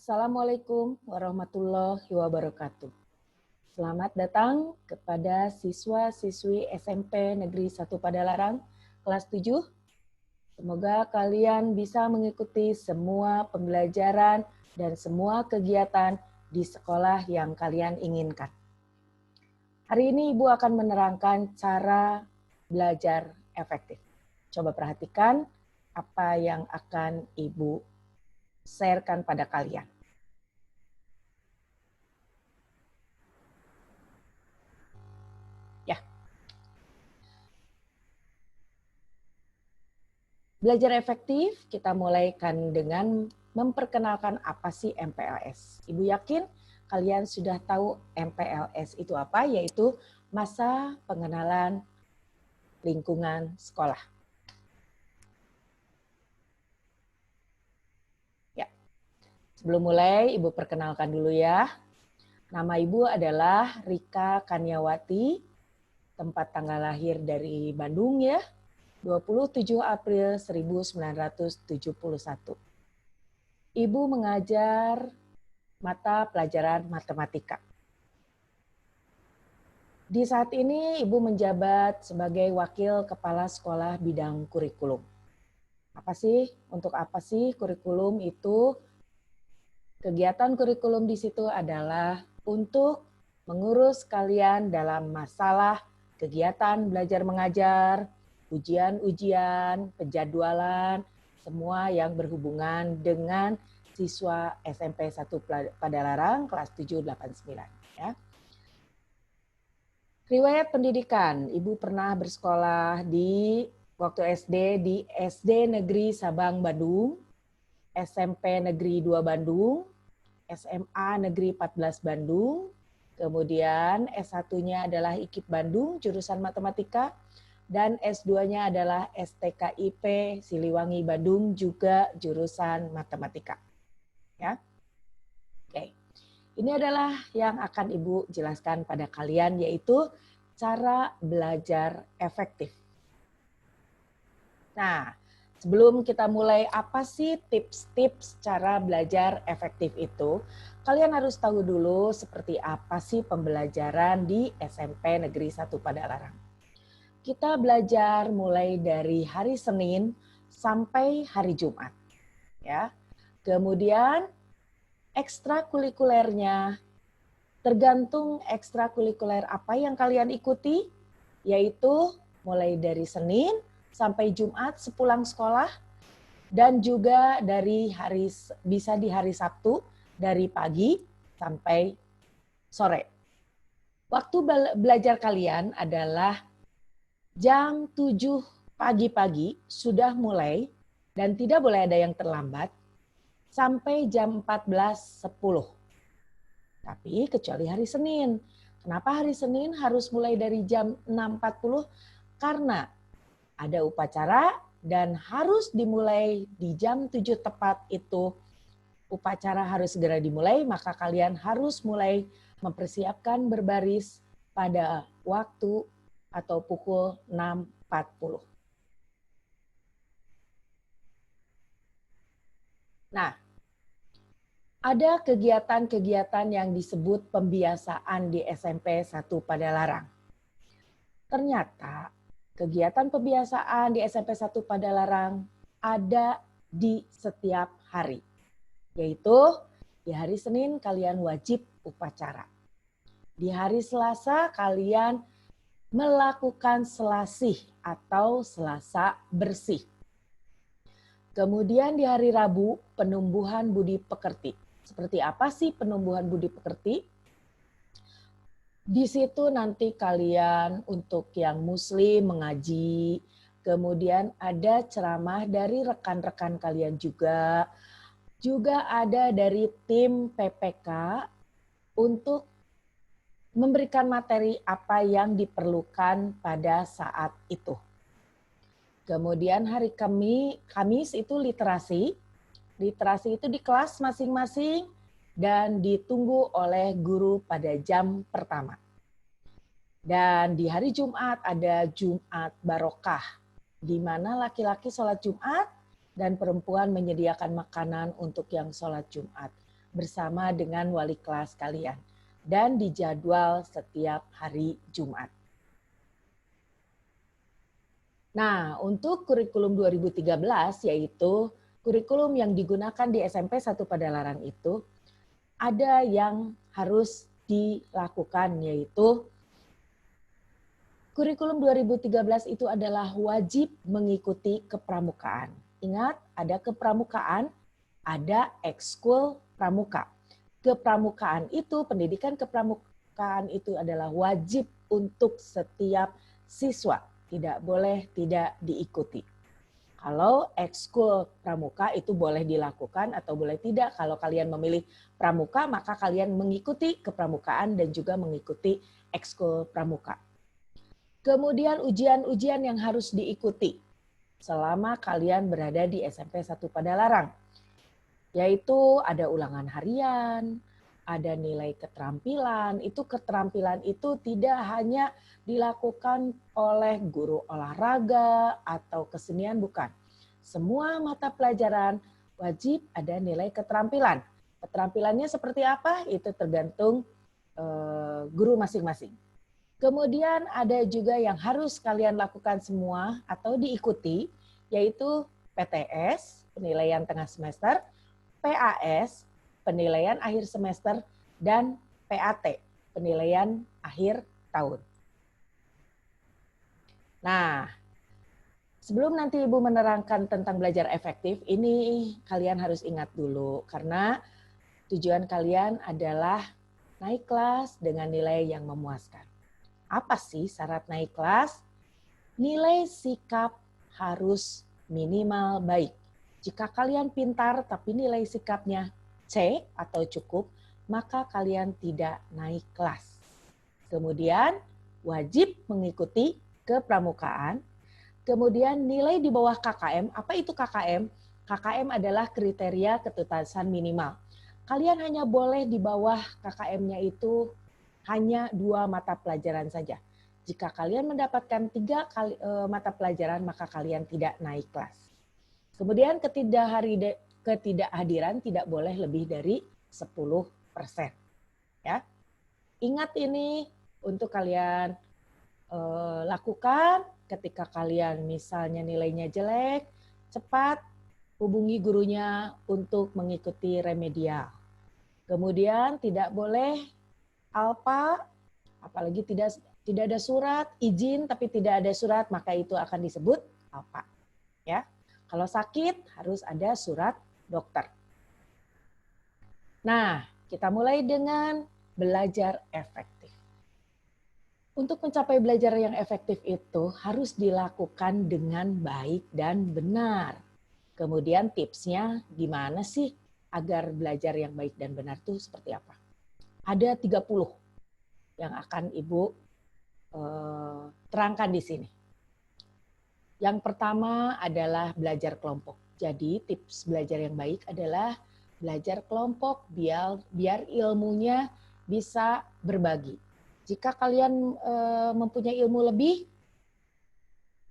Assalamualaikum warahmatullahi wabarakatuh. Selamat datang kepada siswa-siswi SMP Negeri 1 Padalarang kelas 7. Semoga kalian bisa mengikuti semua pembelajaran dan semua kegiatan di sekolah yang kalian inginkan. Hari ini Ibu akan menerangkan cara belajar efektif. Coba perhatikan apa yang akan Ibu sharekan pada kalian. Belajar efektif, kita mulaikan dengan memperkenalkan apa sih MPLS. Ibu yakin kalian sudah tahu MPLS itu apa, yaitu masa pengenalan lingkungan sekolah. Ya, sebelum mulai Ibu perkenalkan dulu ya. Nama Ibu adalah Rika Kaniawati, tempat tanggal lahir dari Bandung ya. 27 April 1971. Ibu mengajar mata pelajaran matematika. Di saat ini Ibu menjabat sebagai Wakil Kepala Sekolah Bidang Kurikulum. Untuk apa sih kurikulum itu? Kegiatan kurikulum di situ adalah untuk mengurus kalian dalam masalah kegiatan belajar mengajar, ujian-ujian, penjadwalan, semua yang berhubungan dengan siswa SMP 1 Padalarang kelas 789. Ya. Riwayat pendidikan, Ibu pernah bersekolah waktu SD di SD Negeri Sabang Bandung, SMP Negeri 2 Bandung, SMA Negeri 14 Bandung, kemudian S1-nya adalah IKIP Bandung, jurusan matematika, dan S2-nya adalah STKIP Siliwangi Bandung, juga jurusan matematika. Ya. Oke. Ini adalah yang akan Ibu jelaskan pada kalian, yaitu cara belajar efektif. Nah, sebelum kita mulai, apa sih tips-tips cara belajar efektif itu? Kalian harus tahu dulu seperti apa sih pembelajaran di SMP Negeri 1 Padalarang. Kita belajar mulai dari hari Senin sampai hari Jumat. Ya. Kemudian ekstrakurikulernya tergantung ekstrakurikuler apa yang kalian ikuti, yaitu mulai dari Senin sampai Jumat sepulang sekolah, dan juga bisa di hari Sabtu dari pagi sampai sore. Waktu belajar kalian adalah jam 7 pagi-pagi sudah mulai dan tidak boleh ada yang terlambat sampai jam 14.10. Tapi kecuali hari Senin. Kenapa hari Senin harus mulai dari jam 6.40? Karena ada upacara dan harus dimulai di jam 7 tepat itu. Upacara harus segera dimulai, maka kalian harus mulai mempersiapkan berbaris pada waktu atau pukul 6.40. Nah, ada kegiatan-kegiatan yang disebut pembiasaan di SMP 1 Padalarang. Ternyata kegiatan pembiasaan di SMP 1 Padalarang ada di setiap hari. Yaitu di hari Senin kalian wajib upacara. Di hari Selasa kalian melakukan selasih atau selasa bersih. Kemudian di hari Rabu, penumbuhan budi pekerti. Seperti apa sih penumbuhan budi pekerti? Di situ nanti kalian untuk yang muslim mengaji, kemudian ada ceramah dari rekan-rekan kalian juga ada dari tim PPK untuk memberikan materi apa yang diperlukan pada saat itu. Kemudian hari Kamis itu literasi. Literasi itu di kelas masing-masing dan ditunggu oleh guru pada jam pertama. Dan di hari Jumat ada Jumat Barokah, di mana laki-laki sholat Jumat dan perempuan menyediakan makanan untuk yang sholat Jumat. bersama dengan wali kelas kalian dan dijadwal setiap hari Jumat. Nah, untuk kurikulum 2013 yaitu kurikulum yang digunakan di SMP 1 Padalarang itu ada yang harus dilakukan, yaitu kurikulum 2013 itu adalah wajib mengikuti kepramukaan. Ingat, ada kepramukaan, ada ekskul pramuka. Kepramukaan itu, pendidikan kepramukaan itu adalah wajib untuk setiap siswa. Tidak boleh tidak diikuti. Kalau ekskul pramuka itu boleh dilakukan atau boleh tidak. Kalau kalian memilih pramuka, maka kalian mengikuti kepramukaan dan juga mengikuti ekskul pramuka. Kemudian ujian-ujian yang harus diikuti selama kalian berada di SMP 1 Padalarang. Yaitu ada ulangan harian, ada nilai keterampilan. Itu keterampilan itu tidak hanya dilakukan oleh guru olahraga atau kesenian, bukan. Semua mata pelajaran wajib ada nilai keterampilan. Keterampilannya seperti apa? Itu tergantung guru masing-masing. Kemudian ada juga yang harus kalian lakukan semua atau diikuti, yaitu PTS, penilaian tengah semester, PAS, penilaian akhir semester, dan PAT, penilaian akhir tahun. Nah, sebelum nanti Ibu menerangkan tentang belajar efektif, ini kalian harus ingat dulu, karena tujuan kalian adalah naik kelas dengan nilai yang memuaskan. Apa sih syarat naik kelas? Nilai sikap harus minimal baik. Jika kalian pintar tapi nilai sikapnya C atau cukup, maka kalian tidak naik kelas. Kemudian wajib mengikuti kepramukaan. Kemudian nilai di bawah KKM. Apa itu KKM? KKM adalah kriteria ketuntasan minimal. Kalian hanya boleh di bawah KKM-nya itu hanya 2 mata pelajaran saja. Jika kalian mendapatkan 3 mata pelajaran, maka kalian tidak naik kelas. Kemudian ketidakhadiran tidak boleh lebih dari 10%. Ya. Ingat ini untuk kalian lakukan ketika kalian misalnya nilainya jelek, cepat hubungi gurunya untuk mengikuti remedial. Kemudian tidak boleh alpa, apalagi tidak ada surat izin tapi tidak ada surat, maka itu akan disebut alpa. Ya, kalau sakit harus ada surat dokter. Nah, kita mulai dengan belajar efektif. Untuk mencapai belajar yang efektif itu harus dilakukan dengan baik dan benar. Kemudian tipsnya gimana sih agar belajar yang baik dan benar itu seperti apa? Ada 30 yang akan Ibu terangkan di sini. Yang pertama adalah belajar kelompok. Jadi tips belajar yang baik adalah belajar kelompok biar ilmunya bisa berbagi. Jika kalian mempunyai ilmu lebih,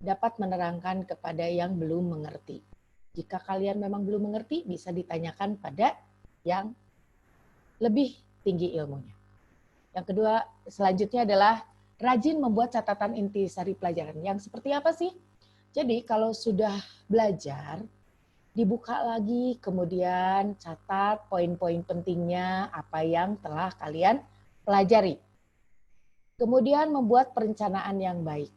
dapat menerangkan kepada yang belum mengerti. Jika kalian memang belum mengerti, bisa ditanyakan pada yang lebih tinggi ilmunya. Yang kedua, selanjutnya adalah rajin membuat catatan intisari pelajaran. Yang seperti apa sih? Jadi kalau sudah belajar, dibuka lagi, kemudian catat poin-poin pentingnya apa yang telah kalian pelajari. Kemudian membuat perencanaan yang baik.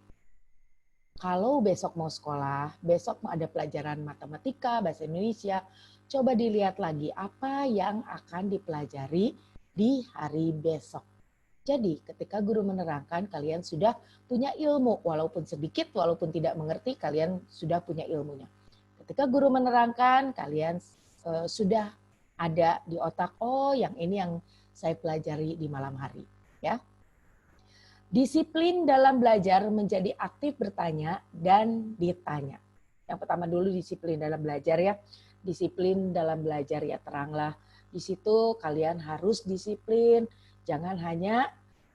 Kalau besok mau sekolah, besok mau ada pelajaran matematika, bahasa Indonesia, coba dilihat lagi apa yang akan dipelajari di hari besok. Jadi ketika guru menerangkan, kalian sudah punya ilmu, walaupun sedikit, walaupun tidak mengerti, kalian sudah punya ilmunya. Ketika guru menerangkan, kalian sudah ada di otak, oh yang ini yang saya pelajari di malam hari. Ya. Disiplin dalam belajar menjadi aktif bertanya dan ditanya. Yang pertama dulu disiplin dalam belajar ya. Disiplin dalam belajar ya, teranglah. Di situ kalian harus disiplin. Jangan hanya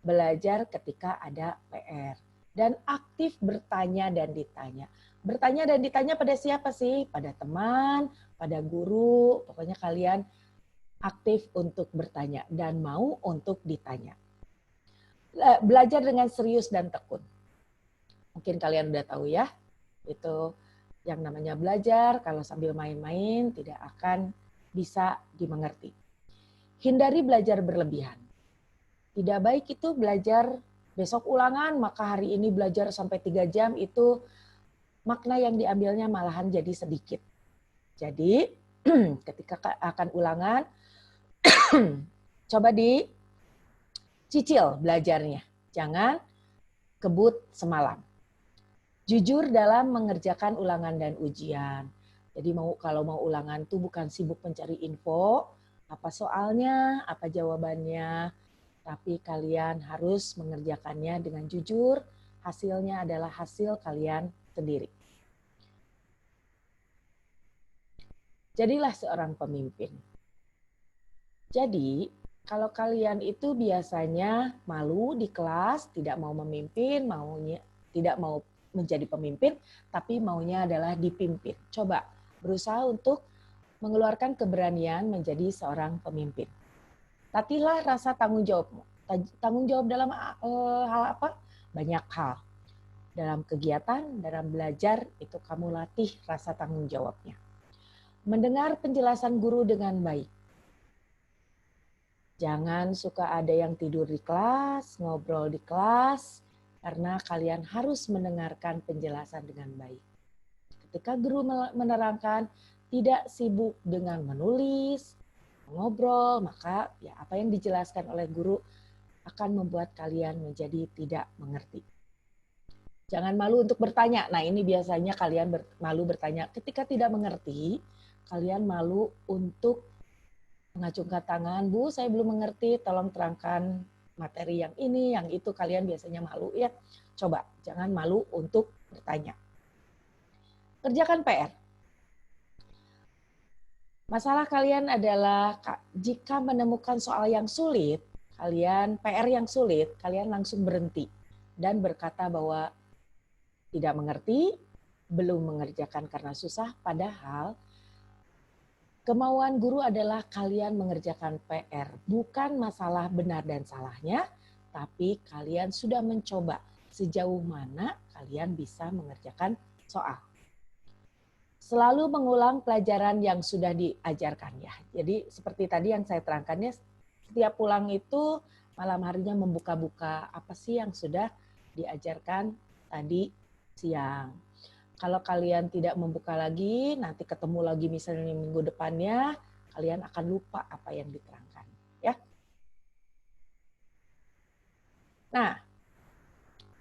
belajar ketika ada PR. Dan aktif bertanya dan ditanya. Bertanya dan ditanya pada siapa sih? Pada teman, pada guru. Pokoknya kalian aktif untuk bertanya dan mau untuk ditanya. Belajar dengan serius dan tekun. Mungkin kalian udah tahu ya, itu yang namanya belajar kalau sambil main-main tidak akan bisa dimengerti. Hindari belajar berlebihan. Tidak baik itu belajar besok ulangan, maka hari ini belajar sampai 3 jam, itu makna yang diambilnya malahan jadi sedikit. Jadi ketika akan ulangan, coba dicicil belajarnya. Jangan kebut semalam. Jujur dalam mengerjakan ulangan dan ujian. Jadi kalau mau ulangan tuh bukan sibuk mencari info, apa soalnya, apa jawabannya, tapi kalian harus mengerjakannya dengan jujur, hasilnya adalah hasil kalian sendiri. Jadilah seorang pemimpin. Jadi, kalau kalian itu biasanya malu di kelas, tidak mau memimpin, tidak mau menjadi pemimpin, tapi maunya adalah dipimpin. Coba berusaha untuk mengeluarkan keberanian menjadi seorang pemimpin. Latihlah rasa tanggung jawabmu. Tanggung jawab dalam hal apa? Banyak hal. Dalam kegiatan, dalam belajar, itu kamu latih rasa tanggung jawabnya. Mendengar penjelasan guru dengan baik. Jangan suka ada yang tidur di kelas, ngobrol di kelas, karena kalian harus mendengarkan penjelasan dengan baik. Ketika guru menerangkan, tidak sibuk dengan menulis, ngobrol, maka ya apa yang dijelaskan oleh guru akan membuat kalian menjadi tidak mengerti. Jangan malu untuk bertanya. Nah, ini biasanya kalian malu bertanya. Ketika tidak mengerti, kalian malu untuk mengacungkan tangan, Bu, saya belum mengerti, tolong terangkan materi yang ini, yang itu. Kalian biasanya malu ya. Coba, jangan malu untuk bertanya. Kerjakan PR. Masalah kalian adalah jika menemukan soal yang sulit, PR yang sulit, kalian langsung berhenti dan berkata bahwa tidak mengerti, belum mengerjakan karena susah, padahal kemauan guru adalah kalian mengerjakan PR. Bukan masalah benar dan salahnya, tapi kalian sudah mencoba sejauh mana kalian bisa mengerjakan soal. Selalu mengulang pelajaran yang sudah diajarkan ya. Jadi seperti tadi yang saya terangkannya, setiap pulang itu malam harinya membuka-buka apa sih yang sudah diajarkan tadi siang. Kalau kalian tidak membuka lagi, nanti ketemu lagi misalnya minggu depannya, kalian akan lupa apa yang diterangkan. Ya. Nah,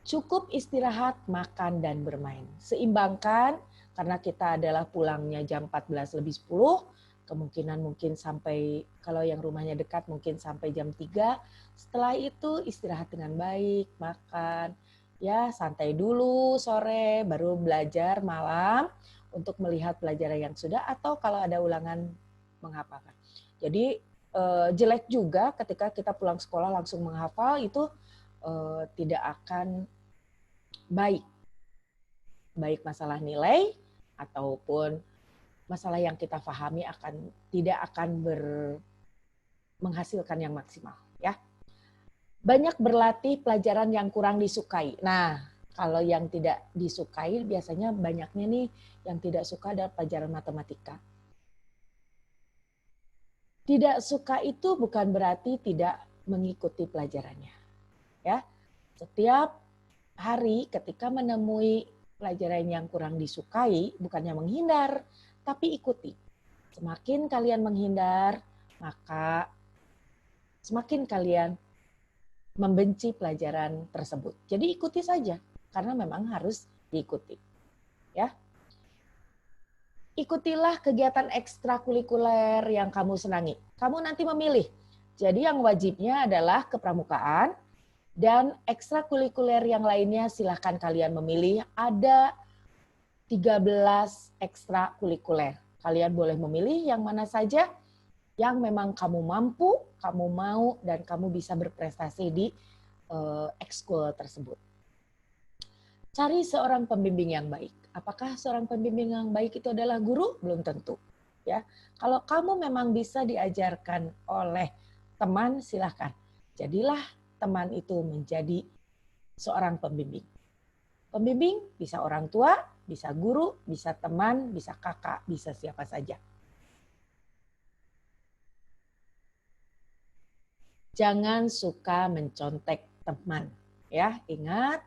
cukup istirahat, makan, dan bermain. Seimbangkan, karena kita adalah pulangnya jam 14:10, kemungkinan mungkin sampai, kalau yang rumahnya dekat mungkin sampai jam 3. Setelah itu istirahat dengan baik, makan, ya santai dulu sore, baru belajar malam untuk melihat pelajaran yang sudah, atau kalau ada ulangan menghafalkan. Jadi jelek juga ketika kita pulang sekolah langsung menghafal, itu tidak akan baik masalah nilai ataupun masalah yang kita pahami tidak akan menghasilkan yang maksimal ya. Banyak berlatih pelajaran yang kurang disukai. Nah, kalau yang tidak disukai biasanya banyaknya nih yang tidak suka adalah pelajaran matematika. Tidak suka itu bukan berarti tidak mengikuti pelajarannya. Ya. Setiap hari ketika menemui pelajaran yang kurang disukai, bukannya menghindar, tapi ikuti. Semakin kalian menghindar, maka semakin kalian membenci pelajaran tersebut. Jadi ikuti saja, karena memang harus diikuti. Ya. Ikutilah kegiatan ekstrakurikuler yang kamu senangi. Kamu nanti memilih. Jadi yang wajibnya adalah kepramukaan, dan ekstrakurikuler yang lainnya silahkan kalian memilih. Ada 13 ekstrakurikuler. Kalian boleh memilih yang mana saja yang memang kamu mampu, kamu mau, dan kamu bisa berprestasi di ekskul tersebut. Cari seorang pembimbing yang baik. Apakah seorang pembimbing yang baik itu adalah guru? Belum tentu. Ya, kalau kamu memang bisa diajarkan oleh teman, silahkan. Jadilah teman itu menjadi seorang pembimbing. Pembimbing bisa orang tua, bisa guru, bisa teman, bisa kakak, bisa siapa saja. Jangan suka mencontek teman. Ya, ingat,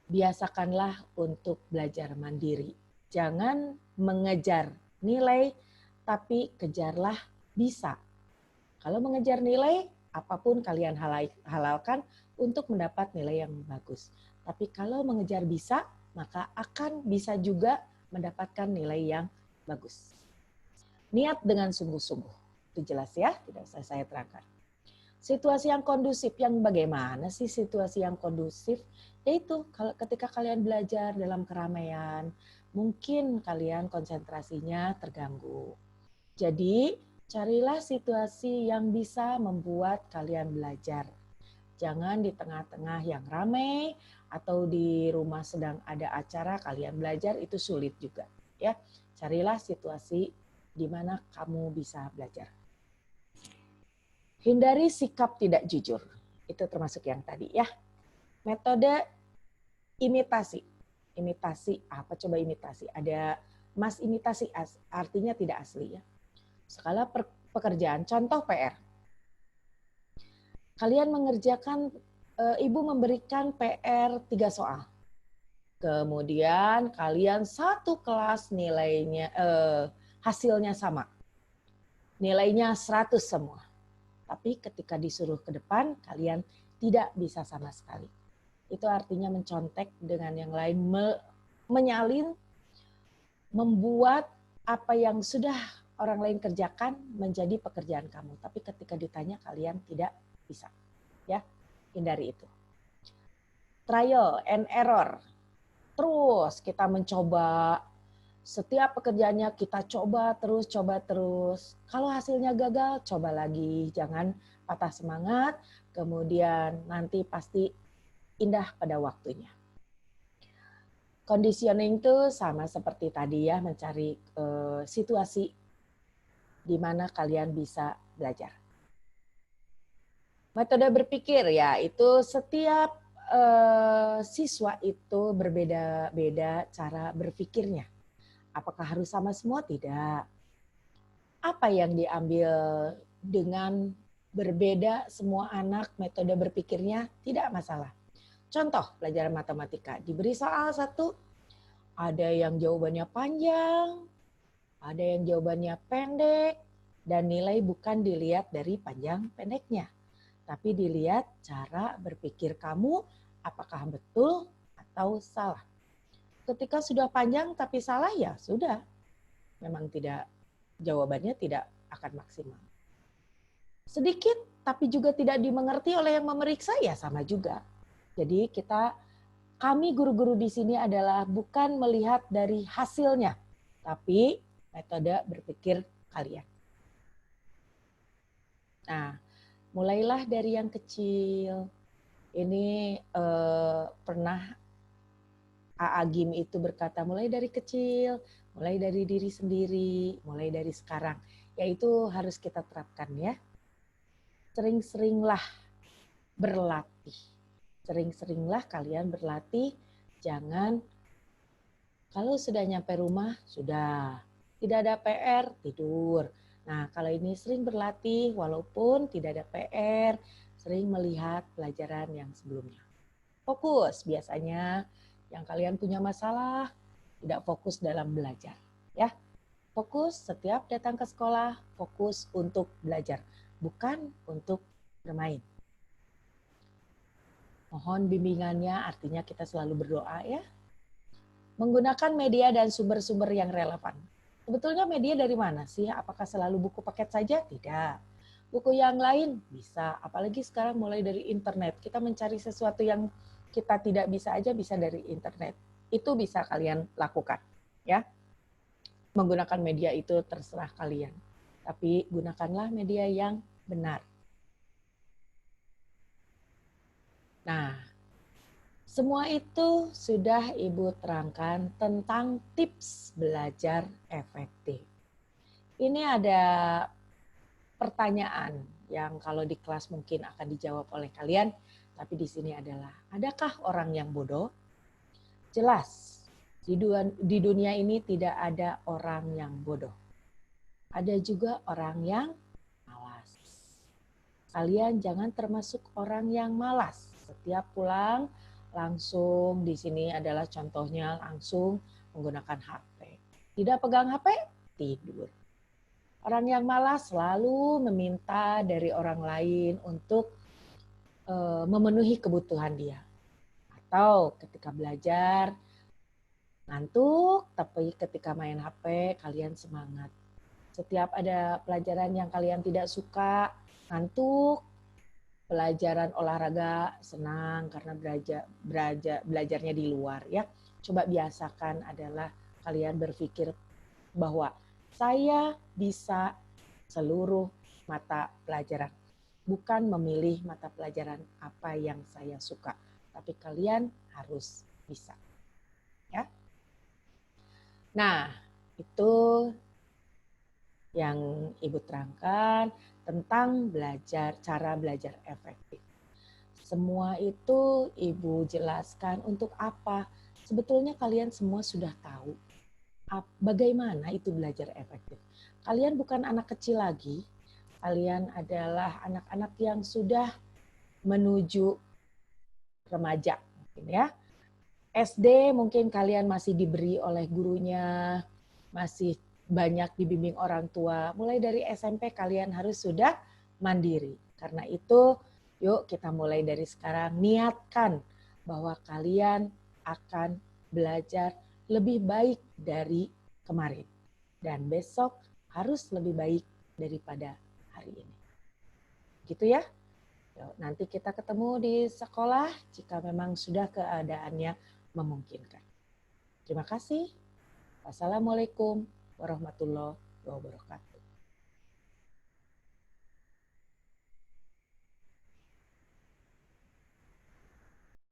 biasakanlah untuk belajar mandiri. Jangan mengejar nilai, tapi kejarlah bisa. Kalau mengejar nilai, apapun kalian halalkan untuk mendapat nilai yang bagus. Tapi kalau mengejar bisa, maka akan bisa juga mendapatkan nilai yang bagus. Niat dengan sungguh-sungguh. Itu jelas ya, tidak usah saya terangkan. Situasi yang kondusif, yang bagaimana sih situasi yang kondusif? Yaitu kalau ketika kalian belajar dalam keramaian, mungkin kalian konsentrasinya terganggu. Jadi, carilah situasi yang bisa membuat kalian belajar. Jangan di tengah-tengah yang ramai atau di rumah sedang ada acara kalian belajar, itu sulit juga. Ya, carilah situasi di mana kamu bisa belajar. Hindari sikap tidak jujur. Itu termasuk yang tadi ya. Metode imitasi. Imitasi apa coba imitasi? Ada mas imitasi artinya tidak asli ya. Skala pekerjaan, contoh PR. Kalian mengerjakan, ibu memberikan PR 3 soal. Kemudian kalian satu kelas nilainya, hasilnya sama. Nilainya 100 semua. Tapi ketika disuruh ke depan, kalian tidak bisa sama sekali. Itu artinya mencontek dengan yang lain, menyalin, membuat apa yang sudah orang lain kerjakan menjadi pekerjaan kamu. Tapi ketika ditanya kalian tidak bisa. Ya, hindari itu. Trial and error. Terus kita mencoba, setiap pekerjaannya kita coba terus. Kalau hasilnya gagal, coba lagi. Jangan patah semangat, kemudian nanti pasti indah pada waktunya. Conditioning itu sama seperti tadi ya, mencari situasi di mana kalian bisa belajar. Metode berpikir ya, itu setiap siswa itu berbeda-beda cara berpikirnya. Apakah harus sama semua? Tidak. Apa yang diambil dengan berbeda semua anak metode berpikirnya? Tidak masalah. Contoh pelajaran matematika, diberi soal satu, ada yang jawabannya panjang, ada yang jawabannya pendek, dan nilai bukan dilihat dari panjang pendeknya, tapi dilihat cara berpikir kamu apakah betul atau salah. Ketika sudah panjang tapi salah, ya sudah, memang tidak, jawabannya tidak akan maksimal. Sedikit tapi juga tidak dimengerti oleh yang memeriksa, ya sama juga. Jadi kami guru-guru di sini adalah bukan melihat dari hasilnya, tapi metode berpikir kalian. Nah, mulailah dari yang kecil. Ini pernah A.A. Gim itu berkata, mulai dari kecil, mulai dari diri sendiri, mulai dari sekarang. Yaitu harus kita terapkan ya. Sering-seringlah berlatih. Sering-seringlah kalian berlatih, jangan kalau sudah nyampe rumah, sudah. Tidak ada PR, tidur. Nah, kalau ini sering berlatih, walaupun tidak ada PR, sering melihat pelajaran yang sebelumnya. Fokus, biasanya yang kalian punya masalah, tidak fokus dalam belajar. Ya, fokus setiap datang ke sekolah, fokus untuk belajar, bukan untuk bermain. Mohon bimbingannya, artinya kita selalu berdoa ya. Menggunakan media dan sumber-sumber yang relevan. Sebetulnya media dari mana sih? Apakah selalu buku paket saja? Tidak. Buku yang lain bisa, apalagi sekarang mulai dari internet. Kita mencari sesuatu yang kita tidak bisa aja bisa dari internet. Itu bisa kalian lakukan, ya. Menggunakan media itu terserah kalian. Tapi gunakanlah media yang benar. Nah, semua itu sudah Ibu terangkan tentang tips belajar efektif. Ini ada pertanyaan yang kalau di kelas mungkin akan dijawab oleh kalian, tapi di sini adalah, adakah orang yang bodoh? Jelas, di dunia ini tidak ada orang yang bodoh. Ada juga orang yang malas. Kalian jangan termasuk orang yang malas. Setiap pulang langsung, di sini adalah contohnya, langsung menggunakan HP. Tidak pegang HP, tidur. Orang yang malas selalu meminta dari orang lain untuk memenuhi kebutuhan dia. Atau ketika belajar, ngantuk, tapi ketika main HP, kalian semangat. Setiap ada pelajaran yang kalian tidak suka, ngantuk, pelajaran olahraga senang karena belajarnya di luar ya. Coba biasakan adalah kalian berpikir bahwa saya bisa seluruh mata pelajaran. Bukan memilih mata pelajaran apa yang saya suka, tapi kalian harus bisa. Ya. Nah, itu yang Ibu terangkan tentang cara belajar efektif. Semua itu Ibu jelaskan untuk apa? Sebetulnya kalian semua sudah tahu bagaimana itu belajar efektif. Kalian bukan anak kecil lagi, kalian adalah anak-anak yang sudah menuju remaja, mungkin ya. SD mungkin kalian masih diberi oleh gurunya, masih banyak dibimbing orang tua. Mulai dari SMP kalian harus sudah mandiri. Karena itu, yuk kita mulai dari sekarang niatkan bahwa kalian akan belajar lebih baik dari kemarin. Dan besok harus lebih baik daripada hari ini. Gitu ya. Nanti kita ketemu di sekolah jika memang sudah keadaannya memungkinkan. Terima kasih. Wassalamualaikum warahmatullahi wabarakatuh.